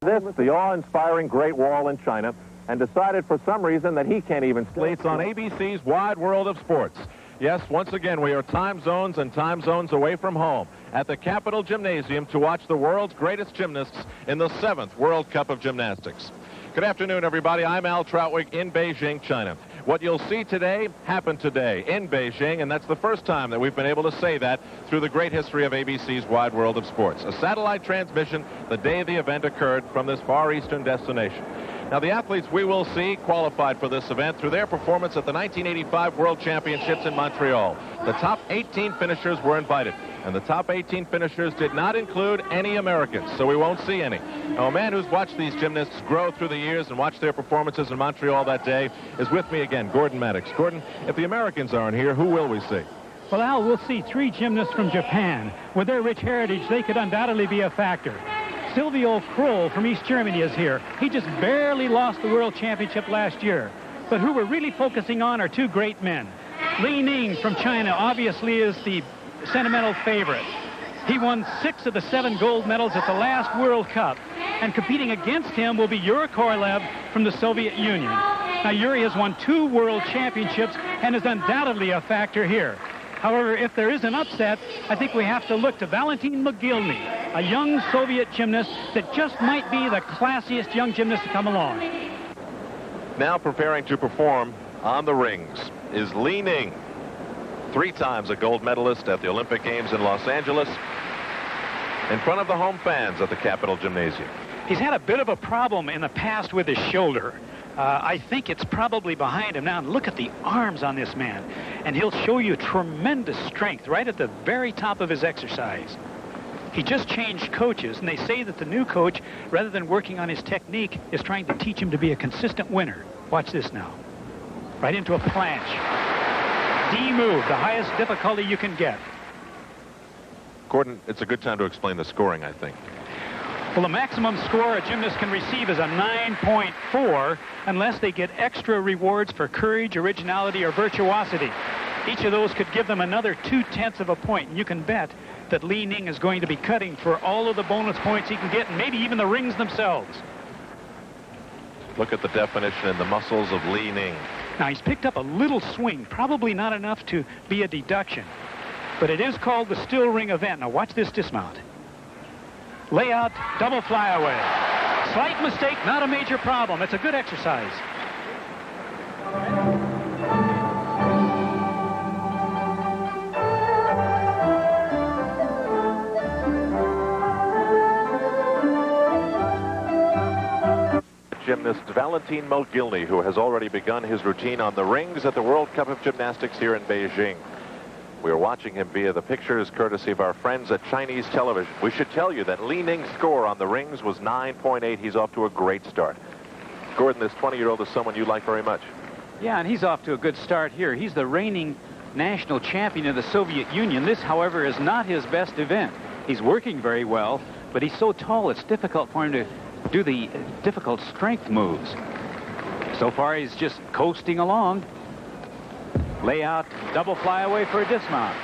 This, the awe-inspiring Great Wall in China, and decided for some reason that he can't even sleep. On ABC's Wide World of Sports. Yes, once again, we are time zones and time zones away from home at the Capitol Gymnasium to watch the world's greatest gymnasts in the 7th World Cup of Gymnastics. Good afternoon, everybody. I'm Al Troutwig in Beijing, China. What you'll see today happened today in Beijing, and that's the first time that we've been able to say that through the great history of ABC's Wide World of Sports. A satellite transmission the day the event occurred from this Far Eastern destination. Now, the athletes we will see qualified for this event through their performance at the 1985 World Championships in Montreal. The top 18 finishers were invited, and the top 18 finishers did not include any Americans, so we won't see any. Now, a man who's watched these gymnasts grow through the years and watched their performances in Montreal that day is with me again, Gordon Maddox. Gordon, if the Americans aren't here, who will we see? Well, Al, we'll see 3 gymnasts from Japan. With their rich heritage, they could undoubtedly be a factor. Silvio Kroll from East Germany is here. He just barely lost the World Championship last year. But who we're really focusing on are 2 great men. Li Ning from China obviously is the sentimental favorite. He won 6 of the 7 gold medals at the last World Cup. And competing against him will be Yuri Korolev from the Soviet Union. Now, Yuri has won 2 World Championships and is undoubtedly a factor here. However, if there is an upset, I think we have to look to Valentin Mogilny, a young Soviet gymnast that just might be the classiest young gymnast to come along. Now preparing to perform on the rings is Li Ning, 3 times a gold medalist at the Olympic Games in Los Angeles, in front of the home fans at the Capitol Gymnasium. He's had a bit of a problem in the past with his shoulder. I think it's probably behind him now. And look at the arms on this man. And he'll show you tremendous strength right at the very top of his exercise. He just changed coaches, and they say that the new coach, rather than working on his technique, is trying to teach him to be a consistent winner. Watch this now. Right into a planche. D move, the highest difficulty you can get. Gordon, it's a good time to explain the scoring, I think. Well, the maximum score a gymnast can receive is a 9.4 unless they get extra rewards for courage, originality, or virtuosity. Each of those could give them another 0.2 of a point, and you can bet that Li Ning is going to be cutting for all of the bonus points he can get, and maybe even the rings themselves. Look at the definition and the muscles of Li Ning. Now, he's picked up a little swing, probably not enough to be a deduction, but it is called the still ring event. Now, watch this dismount. Layout, double flyaway. Slight mistake, not a major problem. It's a good exercise. Gymnast Valentin Mogilny, who has already begun his routine on the rings at the World Cup of Gymnastics here in Beijing. We are watching him via the pictures courtesy of our friends at Chinese television. We should tell you that Li Ning's score on the rings was 9.8. He's off to a great start. Gordon, this 20-year-old is someone you like very much. Yeah, and he's off to a good start here. He's the reigning national champion of the Soviet Union. This, however, is not his best event. He's working very well, but he's so tall it's difficult for him to do the difficult strength moves. So far, he's just coasting along. Layout, double flyaway for a dismount.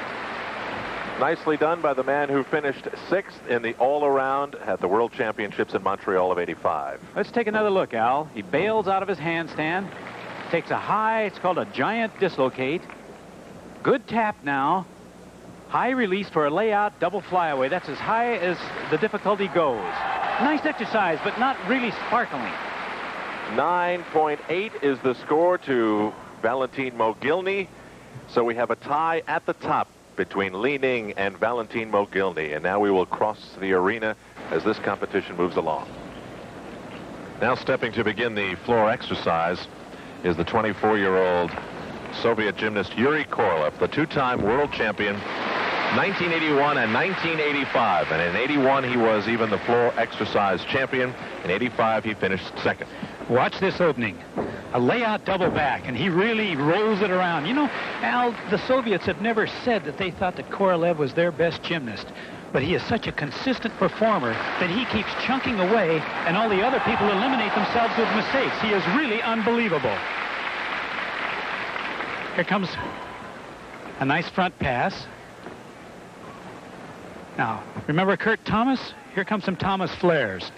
Nicely done by the man who finished 6th in the all-around at the World Championships in Montreal of '85. Let's take another look, Al. He bails out of his handstand, takes a high, it's called a giant dislocate. Good tap now. High release for a layout, double flyaway. That's as high as the difficulty goes. Nice exercise, but not really sparkling. 9.8 is the score to Valentin Mogilny. So we have a tie at the top between Li Ning and Valentin Mogilny. And now we will cross the arena as this competition moves along. Now stepping to begin the floor exercise is the 24-year-old Soviet gymnast Yuri Korolev, the 2-time world champion, 1981 and 1985. And in 81, he was even the floor exercise champion. In 85, he finished 2nd. Watch this opening. A layout double back, and he really rolls it around. You know, Al, the Soviets have never said that they thought that Korolev was their best gymnast. But he is such a consistent performer that he keeps chunking away, and all the other people eliminate themselves with mistakes. He is really unbelievable. Here comes a nice front pass. Now, remember Kurt Thomas? Here comes some Thomas flares.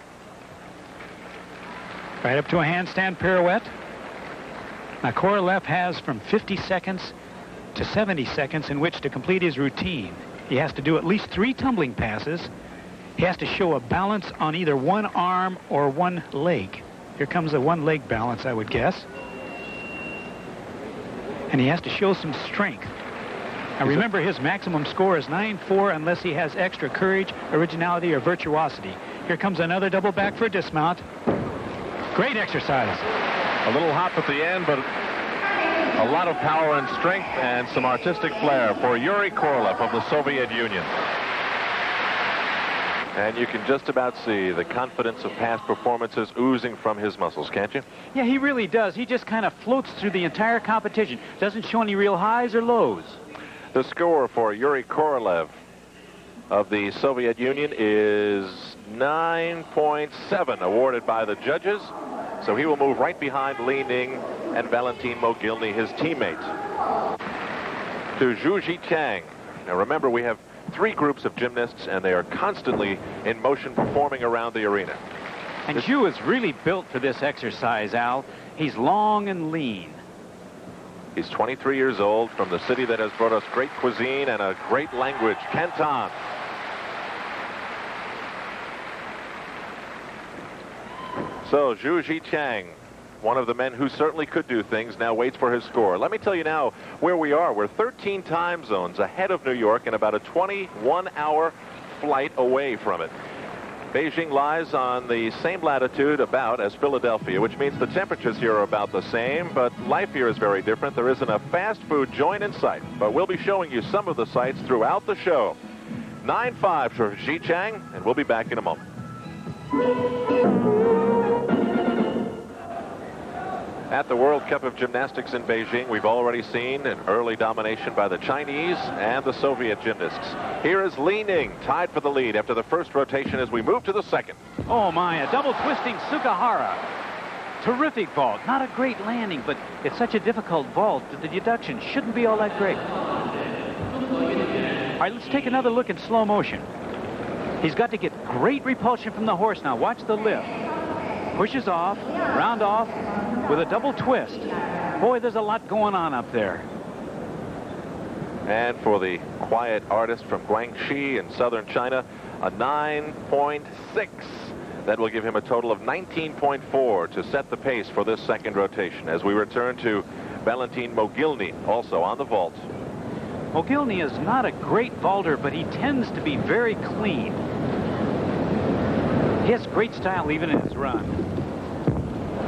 Right up to a handstand pirouette. Now, Korolev has from 50 seconds to 70 seconds in which to complete his routine. He has to do at least 3 tumbling passes. He has to show a balance on either one arm or one leg. Here comes a one-leg balance, I would guess. And he has to show some strength. Now, remember, his maximum score is 9-4 unless he has extra courage, originality, or virtuosity. Here comes another double back for a dismount. Great exercise. A little hop at the end, but a lot of power and strength and some artistic flair for Yuri Korolev of the Soviet Union. And you can just about see the confidence of past performances oozing from his muscles, can't you? Yeah, he really does. He just kind of floats through the entire competition. Doesn't show any real highs or lows. The score for Yuri Korolev of the Soviet Union is 9.7, awarded by the judges. So he will move right behind Li Ning and Valentin Mogilny, his teammate, to Zhu Jiqiang. Now remember, we have 3 groups of gymnasts, and they are constantly in motion performing around the arena. And Zhu is really built for this exercise, Al. He's long and lean. He's 23 years old, from the city that has brought us great cuisine and a great language, Canton. So Zhu Jiqiang, one of the men who certainly could do things, now waits for his score. Let me tell you now where we are. We're 13 time zones ahead of New York and about a 21-hour flight away from it. Beijing lies on the same latitude about as Philadelphia, which means the temperatures here are about the same, but life here is very different. There isn't a fast food joint in sight, but we'll be showing you some of the sights throughout the show. 9-5 for Jiqiang, and we'll be back in a moment. At the World Cup of Gymnastics in Beijing, we've already seen an early domination by the Chinese and the Soviet gymnasts. Here is Li Ning, tied for the lead after the first rotation as we move to the second. Oh, my, a double twisting Sukahara. Terrific vault. Not a great landing, but it's such a difficult vault that the deduction shouldn't be all that great. All right, let's take another look in slow motion. He's got to get great repulsion from the horse now. Watch the lift. Pushes off, round off, with a double twist. Boy, there's a lot going on up there. And for the quiet artist from Guangxi in southern China, a 9.6. That will give him a total of 19.4 to set the pace for this second rotation as we return to Valentin Mogilny, also on the vault. Mogilny is not a great vaulter, but he tends to be very clean. He has great style even in his run.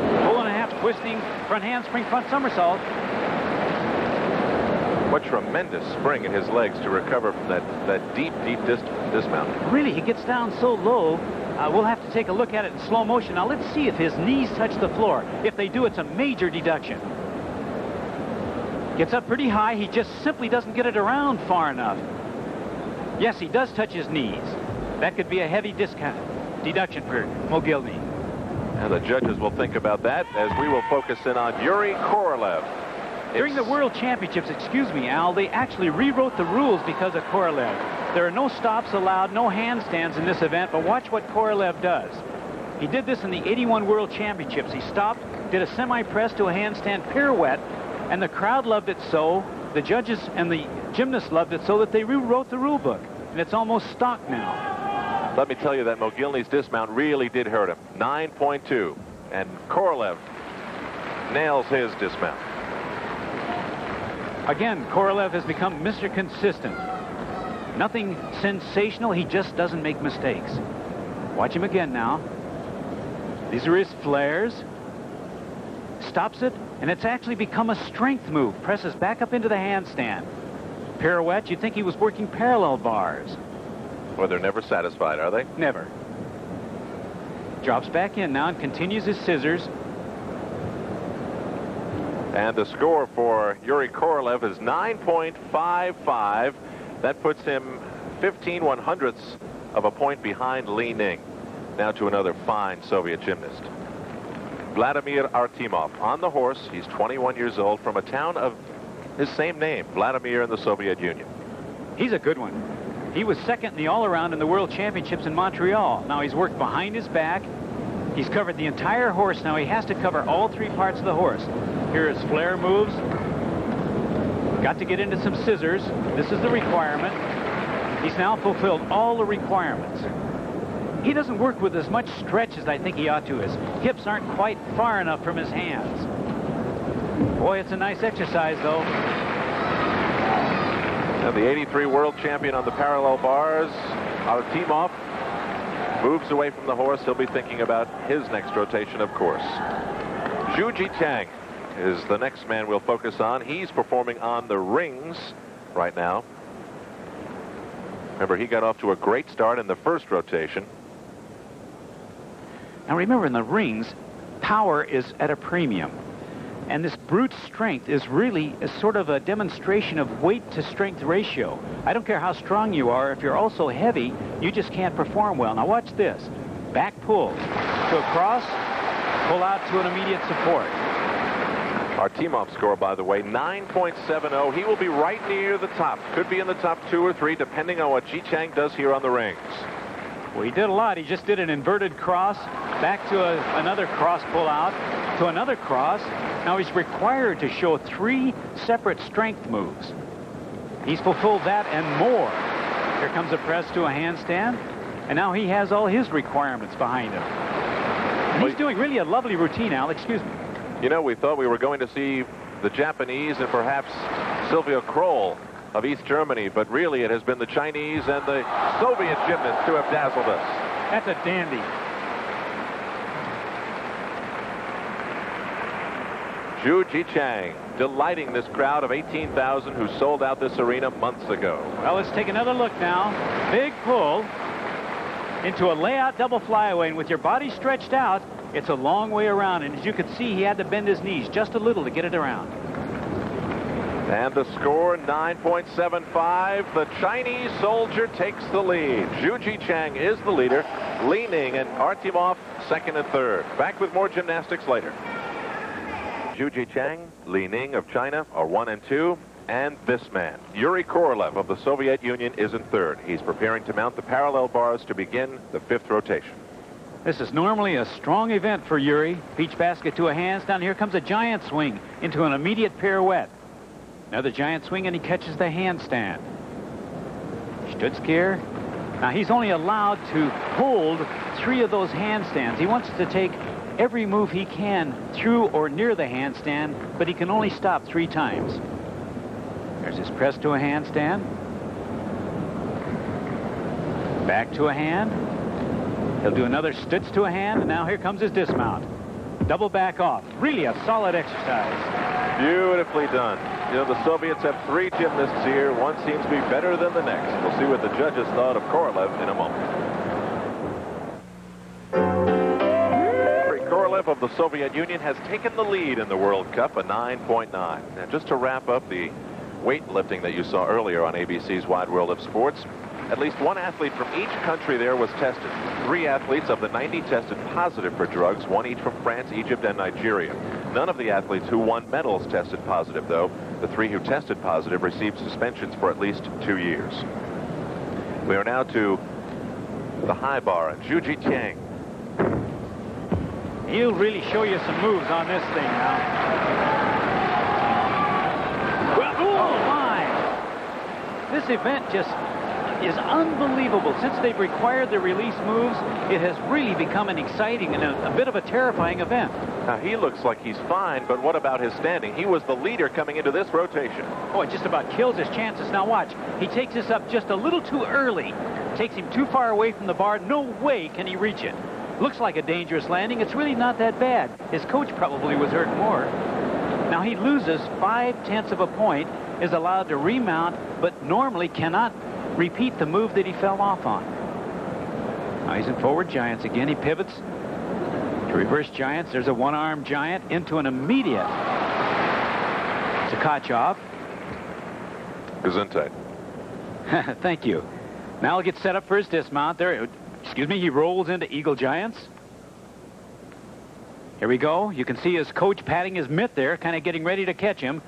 Full and a half twisting, front handspring, front somersault. What tremendous spring in his legs to recover from that deep dismount. Really, he gets down so low. We'll have to take a look at it in slow motion. Now, let's see if his knees touch the floor. If they do, it's a major deduction. Gets up pretty high. He just simply doesn't get it around far enough. Yes, he does touch his knees. That could be a heavy deduction for Mogilny. And the judges will think about that as we will focus in on Yuri Korolev. During the World Championships, excuse me, Al, they actually rewrote the rules because of Korolev. There are no stops allowed, no handstands in this event, but watch what Korolev does. He did this in the 81 World Championships. He stopped, did a semi-press to a handstand pirouette, and the crowd loved it so, the judges and the gymnasts loved it so that they rewrote the rule book, and it's almost stock now. Let me tell you that Mogilny's dismount really did hurt him. 9.2, and Korolev nails his dismount. Again, Korolev has become Mr. Consistent. Nothing sensational, he just doesn't make mistakes. Watch him again now. These are his flares. Stops it, and it's actually become a strength move. Presses back up into the handstand. Pirouette, you'd think he was working parallel bars. Well, they're never satisfied, are they? Never. Drops back in now and continues his scissors. And the score for Yuri Korolev is 9.55. That puts him 15 1/100ths of a point behind Li Ning. Now to another fine Soviet gymnast. Vladimir Artemov on the horse. He's 21 years old from a town of his same name, Vladimir, in the Soviet Union. He's a good one. He was second in the all-around in the World Championships in Montreal. Now he's worked behind his back, He's covered the entire horse. Now he has to cover all three parts of the horse. Here his flare moves. Got to get into some scissors. This is the requirement. He's now fulfilled all the requirements. He doesn't work with as much stretch as I think he ought to. His hips aren't quite far enough from his hands. Boy, it's a nice exercise, though. Now the 83 world champion on the parallel bars, Artemov, moves away from the horse. He'll be thinking about his next rotation, of course. Zhu Jiqiang is the next man we'll focus on. He's performing on the rings right now. Remember, he got off to a great start in the first rotation. Now remember, in the rings, power is at a premium. And this brute strength is really a sort of a demonstration of weight to strength ratio. I don't care how strong you are. If you're also heavy, you just can't perform well. Now watch this. Back pull to a cross, pull out to an immediate support. Artemov's score, by the way, 9.70. He will be right near the top. Could be in the top 2 or 3, depending on what Jiqiang does here on the rings. Well, he did a lot. He just did an inverted cross, back to another cross pull out, to another cross. Now he's required to show 3 separate strength moves. He's fulfilled that and more. Here comes a press to a handstand, and now he has all his requirements behind him. And he's doing really a lovely routine, Al. Excuse me. You know, we thought we were going to see the Japanese and perhaps Sylvia Kroll of East Germany, but really it has been the Chinese and the Soviet gymnasts who have dazzled us. That's a dandy. Zhu Jiqiang delighting this crowd of 18,000 who sold out this arena months ago. Well, let's take another look now. Big pull into a layout double flyaway, and with your body stretched out, it's a long way around, and as you could see, he had to bend his knees just a little to get it around. And the score, 9.75. The Chinese soldier takes the lead. Zhu Jiqiang is the leader, leaning, and Artemov second and third. Back with more gymnastics later. Zhu Jiqiang, Li Ning of China are 1 and 2. And this man, Yuri Korolev of the Soviet Union, is in third. He's preparing to mount the parallel bars to begin the 5th rotation. This is normally a strong event for Yuri. Peach basket to a handstand. Here comes a giant swing into an immediate pirouette. Another giant swing, and he catches the handstand. Stutzkier. Now, he's only allowed to hold 3 of those handstands. He wants to take every move he can through or near the handstand, but he can only stop 3 times. There's his press to a handstand. Back to a hand. He'll do another stutz to a hand, and now here comes his dismount. Double back off. Really a solid exercise. Beautifully done. You know, the Soviets have 3 gymnasts here. One seems to be better than the next. We'll see what the judges thought of Korolev in a moment. Korolev of the Soviet Union has taken the lead in the World Cup, a 9.9. Now, just to wrap up the weightlifting that you saw earlier on ABC's Wide World of Sports, at least 1 athlete from each country there was tested. 3 athletes of the 90 tested positive for drugs, 1 each from France, Egypt, and Nigeria. None of the athletes who won medals tested positive, though. The 3 who tested positive received suspensions for at least 2 years. We are now to the high bar, and Zhu Jiqiang. He'll really show you some moves on this thing now. Oh, my! This event just is unbelievable. Since they've required the release moves, it has really become an exciting and a bit of a terrifying event. Now, he looks like he's fine, but what about his standing? He was the leader coming into this rotation. Oh, it just about kills his chances. Now watch. He takes this up just a little too early. Takes him too far away from the bar. No way can he reach it. Looks like a dangerous landing. It's really not that bad. His coach probably was hurt more. Now he loses 5/10 of a point, is allowed to remount, but normally cannot repeat the move that he fell off on. Now he's in forward giants again. He pivots to reverse giants. There's a 1-arm giant into an immediate Zakachov. Gesundheit. Thank you. Now he'll get set up for his dismount. There, excuse me, he rolls into eagle giants. Here we go. You can see his coach patting his mitt there, kind of getting ready to catch him.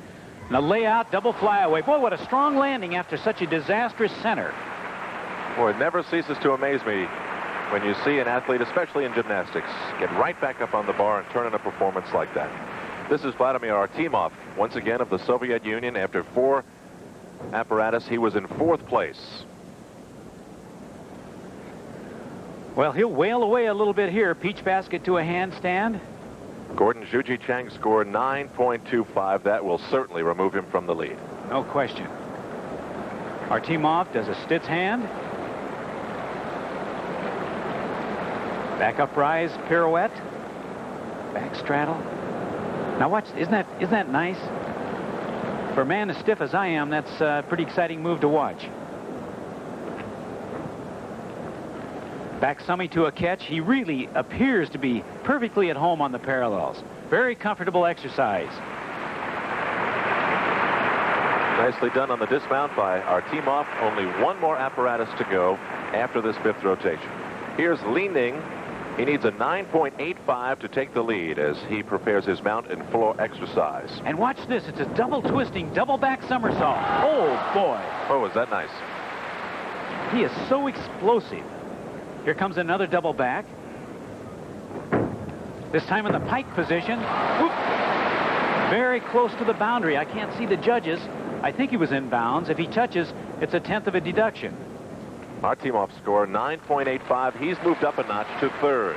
And a layout, double flyaway. Boy, what a strong landing after such a disastrous center. Boy, it never ceases to amaze me when you see an athlete, especially in gymnastics, get right back up on the bar and turn in a performance like that. This is Vladimir Artemov, once again of the Soviet Union. After 4 apparatus, he was in 4th place. Well, he'll wail away a little bit here. Peach basket to a handstand. Gordon Zhuji Chang scored 9.25. That will certainly remove him from the lead. No question. Artemov does a Stitz hand. Back up rise pirouette. Back straddle. Now watch, isn't that nice? For a man as stiff as I am, that's a pretty exciting move to watch. Back summy to a catch. He really appears to be perfectly at home on the parallels. Very comfortable exercise. Nicely done on the dismount by Artemov. Only 1 more apparatus to go after this 5th rotation. Here's Li Ning. He needs a 9.85 to take the lead as he prepares his mount and floor exercise. And watch this. It's a double twisting, double back somersault. Oh, boy. Oh, is that nice? He is so explosive. Here comes another double back. This time in the pike position. Whoop. Very close to the boundary. I can't see the judges. I think he was in bounds. If he touches, it's a 10th of a deduction. Artemov score 9.85. He's moved up a notch to 3rd.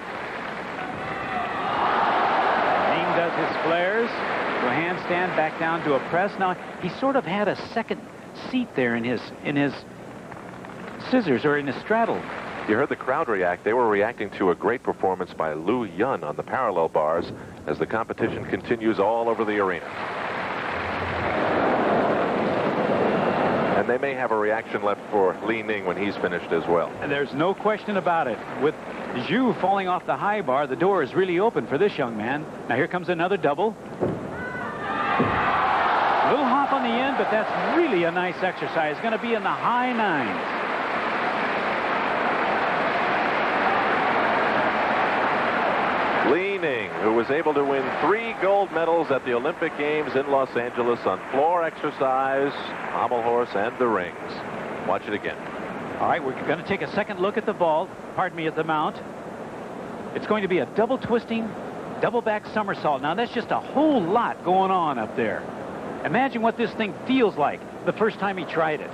Ning does his flares to a handstand, back down to a press. Now he sort of had a second seat there in his scissors or in his straddle. You heard the crowd react. They were reacting to a great performance by Lu Yun on the parallel bars as the competition continues all over the arena. And they may have a reaction left for Li Ning when he's finished as well. And there's no question about it. With Zhu falling off the high bar, the door is really open for this young man. Now here comes another double. A little hop on the end, but that's really a nice exercise. Going to be in the high 9s. Li Ning, who was able to win 3 gold medals at the Olympic Games in Los Angeles on floor exercise, pommel horse, and the rings. Watch it again. All right, we're going to take a second look at the vault. Pardon me, at the mount. It's going to be a double twisting, double back somersault. Now, that's just a whole lot going on up there. Imagine what this thing feels like the first time he tried it.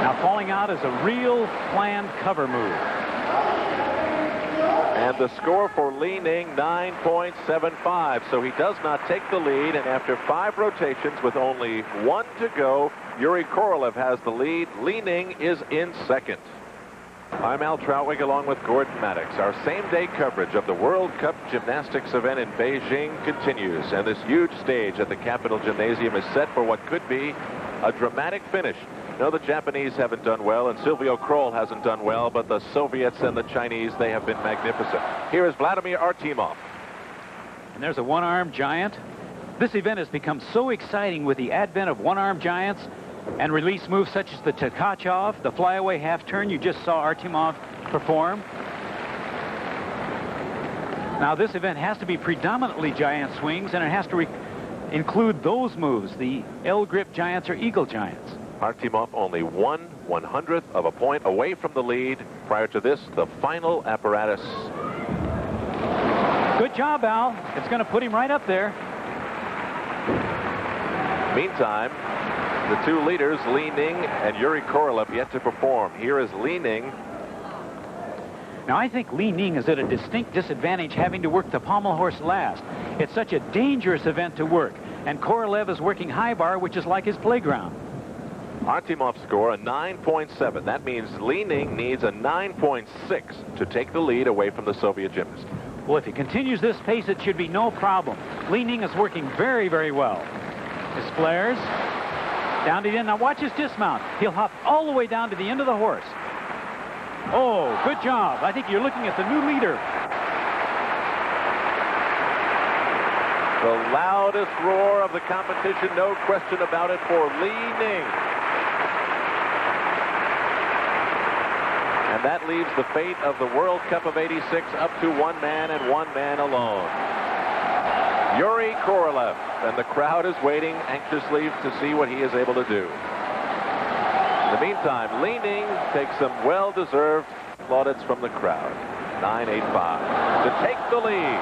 Now, falling out is a real planned cover move. And the score for Li Ning, 9.75. So he does not take the lead. And after 5 rotations with only 1 to go, Yuri Korolev has the lead. Li Ning is in 2nd. I'm Al Troutwig along with Gordon Maddox. Our same-day coverage of the World Cup Gymnastics event in Beijing continues. And this huge stage at the Capitol Gymnasium is set for what could be a dramatic finish. No, the Japanese haven't done well, and Silvio Kroll hasn't done well, but the Soviets and the Chinese, they have been magnificent. Here is Vladimir Artemov. And there's a one-arm giant. This event has become so exciting with the advent of one-arm giants and release moves such as the Tkachov, the flyaway half-turn you just saw Artemov perform. Now, this event has to be predominantly giant swings, and it has to include those moves, the L-grip giants or eagle giants. Artemov only 1/100th of a point away from the lead. Prior to this, the final apparatus. Good job, Al. It's going to put him right up there. Meantime, the 2 leaders, Li Ning and Yuri Korolev, yet to perform. Here is Li Ning. Now, I think Li Ning is at a distinct disadvantage having to work the pommel horse last. It's such a dangerous event to work. And Korolev is working high bar, which is like his playground. Artemov score a 9.7. That means Li Ning needs a 9.6 to take the lead away from the Soviet gymnast. Well, if he continues this pace, it should be no problem. Li Ning is working very, very well. His flares. Down to the end. Now watch his dismount. He'll hop all the way down to the end of the horse. Oh, good job. I think you're looking at the new leader. The loudest roar of the competition, no question about it, for Li Ning. And that leaves the fate of the World Cup of '86 up to one man and one man alone. Yuri Korolev. And the crowd is waiting anxiously to see what he is able to do. In the meantime, Li Ning takes some well-deserved plaudits from the crowd. 9.85 to take the lead.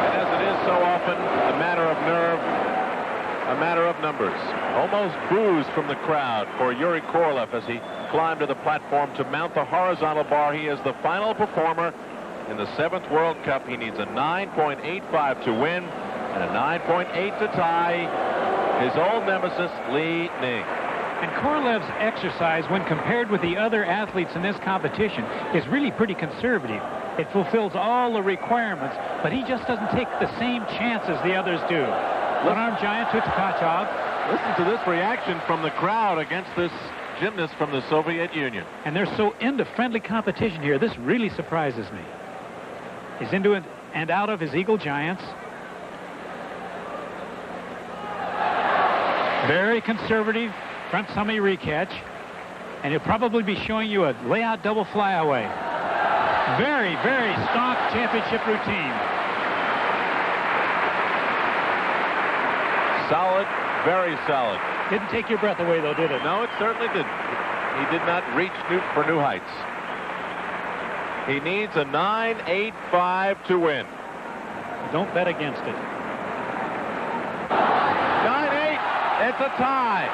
And as it is so often, a matter of nerve, a matter of numbers. Almost boos from the crowd for Yuri Korolev as he climbed to the platform to mount the horizontal bar. He is the final performer in the 7th World Cup. He needs a 9.85 to win and a 9.8 to tie his old nemesis, Li Ning. And Korolev's exercise, when compared with the other athletes in this competition, is really pretty conservative. It fulfills all the requirements, but he just doesn't take the same chances the others do. One-arm giant to Tkachov. Listen to this reaction from the crowd against this gymnast from the Soviet Union. And they're so into friendly competition here. This really surprises me. He's into it and out of his Eagle Giants. Very conservative front summy recatch. And he'll probably be showing you a layout double flyaway. Very, very stock championship routine. Solid, very solid. Didn't take your breath away, though, did it? No, it certainly didn't. He did not reach for new heights. He needs a 9.85 to win. Don't bet against it. 9.8. It's a tie.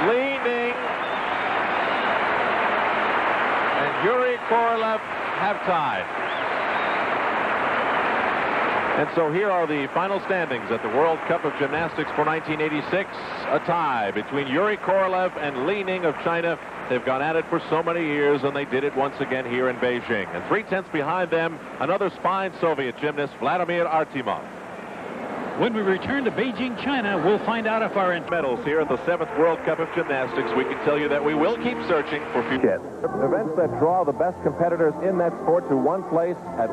Li Ning and Yuri Korolev have tied. And so here are the final standings at the World Cup of Gymnastics for 1986. A tie between Yuri Korolev and Li Ning of China. They've gone at it for so many years, and they did it once again here in Beijing. And 3/10 behind them, another spine Soviet gymnast, Vladimir Artemov. When we return to Beijing, China, we'll find out if our medals here at the 7th World Cup of Gymnastics. We can tell you that we will keep searching for future Events that draw the best competitors in that sport to one place at